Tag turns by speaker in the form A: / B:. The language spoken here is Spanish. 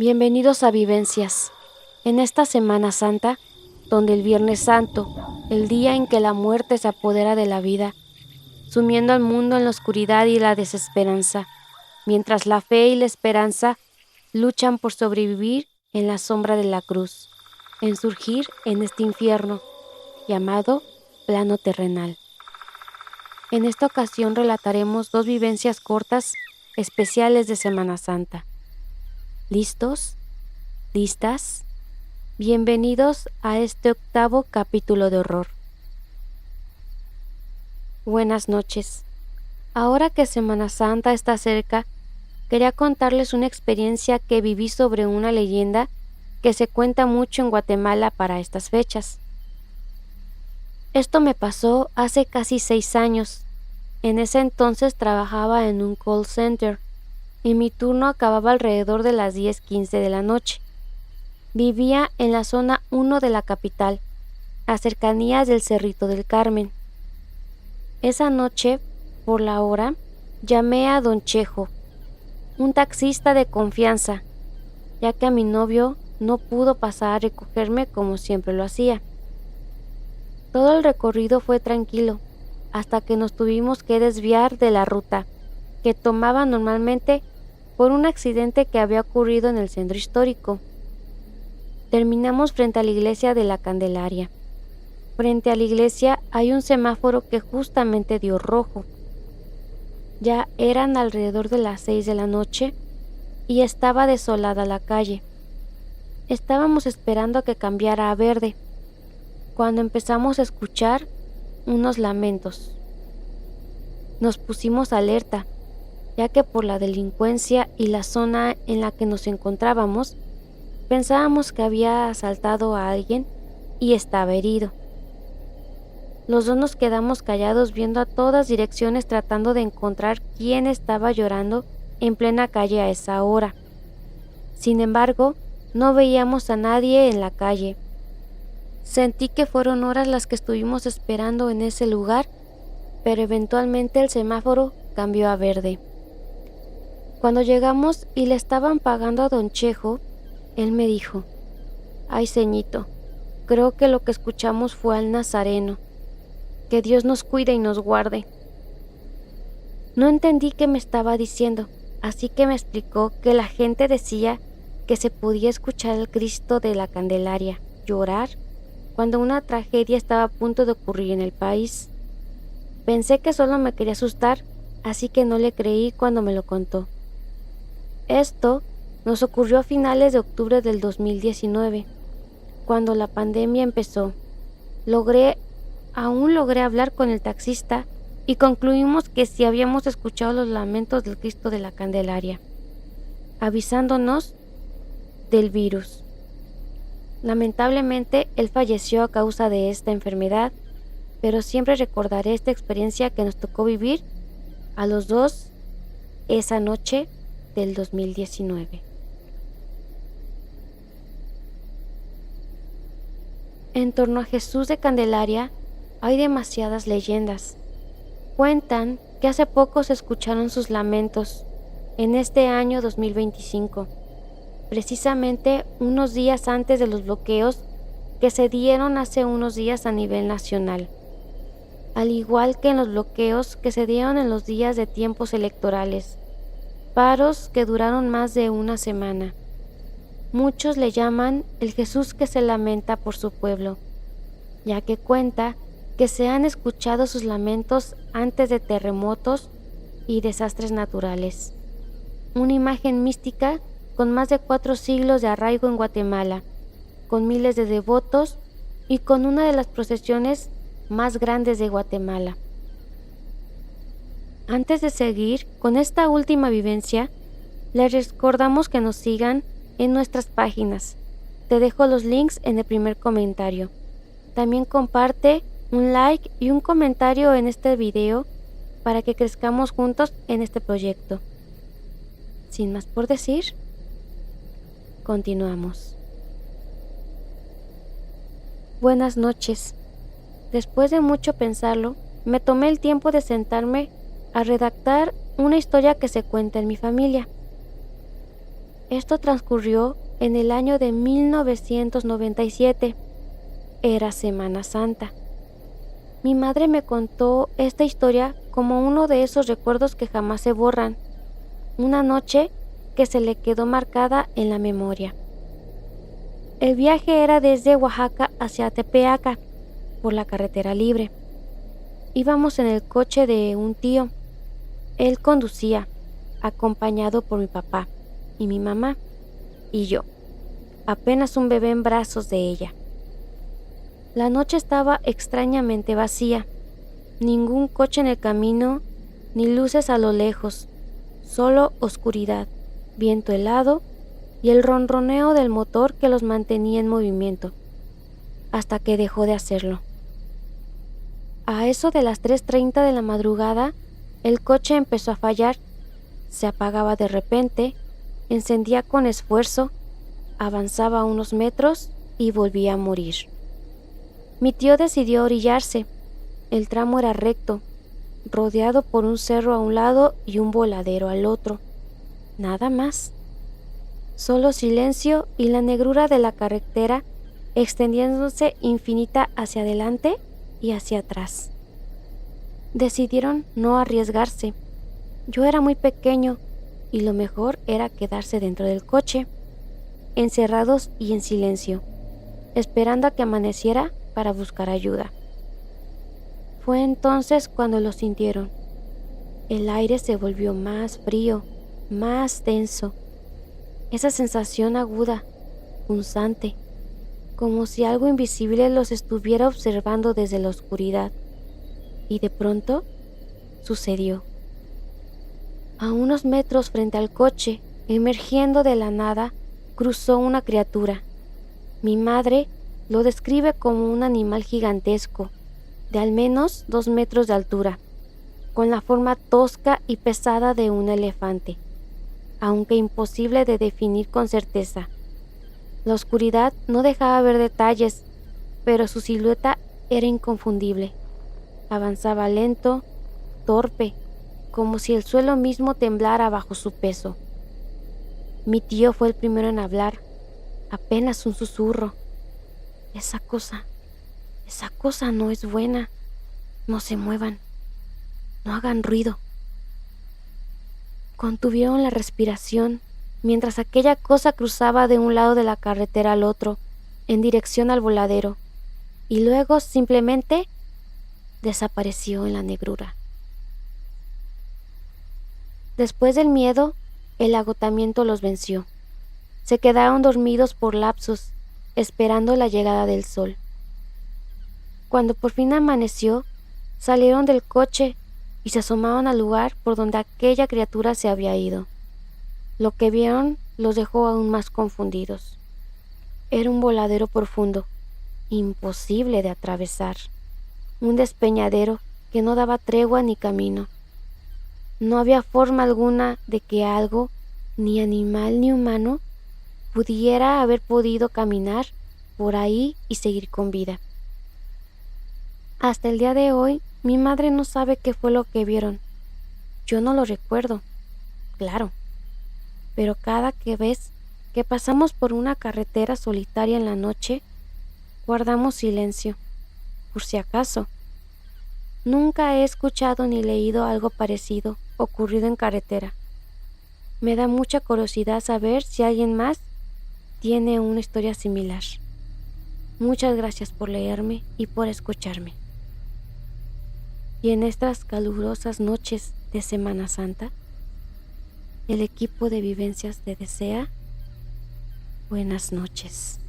A: Bienvenidos a Vivencias. En esta Semana Santa, donde el Viernes Santo, el día en que la muerte se apodera de la vida, sumiendo al mundo en la oscuridad y la desesperanza, mientras la fe y la esperanza luchan por sobrevivir en la sombra de la cruz, en surgir en este infierno llamado plano terrenal. En esta ocasión relataremos 2 vivencias cortas especiales de Semana Santa. ¿Listos? ¿Listas? Bienvenidos a este 8º capítulo de horror. Buenas noches. Ahora que Semana Santa está cerca, quería contarles una experiencia que viví sobre una leyenda que se cuenta mucho en Guatemala para estas fechas. Esto me pasó hace casi 6 años. En ese entonces trabajaba en un call center y mi turno acababa alrededor de las 10:15 de la noche. Vivía en la zona 1 de la capital, a cercanías del Cerrito del Carmen. Esa noche, por la hora, llamé a don Chejo, un taxista de confianza, ya que a mi novio no pudo pasar a recogerme como siempre lo hacía. Todo el recorrido fue tranquilo, hasta que nos tuvimos que desviar de la ruta que tomaba normalmente por un accidente que había ocurrido en el centro histórico. Terminamos frente a la iglesia de la Candelaria. Frente a la iglesia hay un semáforo que justamente dio rojo. Ya eran alrededor de las 6 de la noche y estaba desolada la calle. Estábamos esperando a que cambiara a verde, cuando empezamos a escuchar unos lamentos. Nos pusimos alerta, ya que por la delincuencia y la zona en la que nos encontrábamos, pensábamos que había asaltado a alguien y estaba herido. Los dos nos quedamos callados viendo a todas direcciones tratando de encontrar quién estaba llorando en plena calle a esa hora. Sin embargo, no veíamos a nadie en la calle. Sentí que fueron horas las que estuvimos esperando en ese lugar, pero eventualmente el semáforo cambió a verde. Cuando llegamos y le estaban pagando a don Chejo, él me dijo: «Ay, ceñito, creo que lo que escuchamos fue al Nazareno. Que Dios nos cuide y nos guarde». No entendí qué me estaba diciendo, así que me explicó que la gente decía que se podía escuchar al Cristo de la Candelaria llorar cuando una tragedia estaba a punto de ocurrir en el país. Pensé que solo me quería asustar, así que no le creí cuando me lo contó. Esto nos ocurrió a finales de octubre del 2019, cuando la pandemia empezó. Aún logré hablar con el taxista y concluimos que sí habíamos escuchado los lamentos del Cristo de la Candelaria, avisándonos del virus. Lamentablemente, él falleció a causa de esta enfermedad, pero siempre recordaré esta experiencia que nos tocó vivir a los dos esa noche del 2019. En torno a Jesús de Candelaria hay demasiadas leyendas. Cuentan que hace poco se escucharon sus lamentos en este año 2025. Precisamente unos días antes de los bloqueos que se dieron hace unos días a nivel nacional, al igual que en los bloqueos que se dieron en los días de tiempos electorales, paros que duraron más de una semana. Muchos le llaman el Jesús que se lamenta por su pueblo, ya que cuenta que se han escuchado sus lamentos antes de terremotos y desastres naturales. Una imagen mística con más de 4 siglos de arraigo en Guatemala, con miles de devotos y con una de las procesiones más grandes de Guatemala. Antes de seguir con esta última vivencia, les recordamos que nos sigan en nuestras páginas. Te dejo los links en el primer comentario. También comparte un like y un comentario en este video para que crezcamos juntos en este proyecto. Sin más por decir, continuamos. Buenas noches. Después de mucho pensarlo, me tomé el tiempo de sentarme a redactar una historia que se cuenta en mi familia. Esto transcurrió en el año de 1997. Era Semana Santa. Mi madre me contó esta historia como uno de esos recuerdos que jamás se borran, una noche que se le quedó marcada en la memoria. El viaje era desde Oaxaca hacia Tepeaca, por la carretera libre. Íbamos en el coche de un tío. Él conducía, acompañado por mi papá y mi mamá, y yo, apenas un bebé en brazos de ella. La noche estaba extrañamente vacía, ningún coche en el camino, ni luces a lo lejos, solo oscuridad, viento helado y el ronroneo del motor que los mantenía en movimiento, hasta que dejó de hacerlo. A eso de las 3:30 de la madrugada, el coche empezó a fallar, se apagaba de repente, encendía con esfuerzo, avanzaba unos metros y volvía a morir. Mi tío decidió orillarse. El tramo era recto, rodeado por un cerro a un lado y un voladero al otro. Nada más. Solo silencio y la negrura de la carretera extendiéndose infinita hacia adelante y hacia atrás. Decidieron no arriesgarse. Yo era muy pequeño y lo mejor era quedarse dentro del coche, encerrados y en silencio, esperando a que amaneciera para buscar ayuda. Fue entonces cuando lo sintieron. El aire se volvió más frío, más denso. Esa sensación aguda, punzante, como si algo invisible los estuviera observando desde la oscuridad. Y de pronto, sucedió. A unos metros frente al coche, emergiendo de la nada, cruzó una criatura. Mi madre lo describe como un animal gigantesco, de al menos 2 metros de altura, con la forma tosca y pesada de un elefante, aunque imposible de definir con certeza. La oscuridad no dejaba ver detalles, pero su silueta era inconfundible. Avanzaba lento, torpe, como si el suelo mismo temblara bajo su peso. Mi tío fue el primero en hablar, apenas un susurro. Esa cosa no es buena. No se muevan, no hagan ruido. Contuvieron la respiración mientras aquella cosa cruzaba de un lado de la carretera al otro, en dirección al voladero, y luego simplemente desapareció en la negrura. Después del miedo, el agotamiento los venció. Se quedaron dormidos por lapsos, esperando la llegada del sol. Cuando por fin amaneció, salieron del coche y se asomaron al lugar por donde aquella criatura se había ido. Lo que vieron los dejó aún más confundidos. Era un voladero profundo, imposible de atravesar, un despeñadero que no daba tregua ni camino. No había forma alguna de que algo, ni animal ni humano, pudiera haber podido caminar por ahí y seguir con vida. Hasta el día de hoy, mi madre no sabe qué fue lo que vieron. Yo no lo recuerdo, claro, pero cada vez que pasamos por una carretera solitaria en la noche, guardamos silencio, por si acaso. Nunca he escuchado ni leído algo parecido ocurrido en carretera. Me da mucha curiosidad saber si alguien más tiene una historia similar. Muchas gracias por leerme y por escucharme. Y en estas calurosas noches de Semana Santa, el equipo de vivencias te desea buenas noches.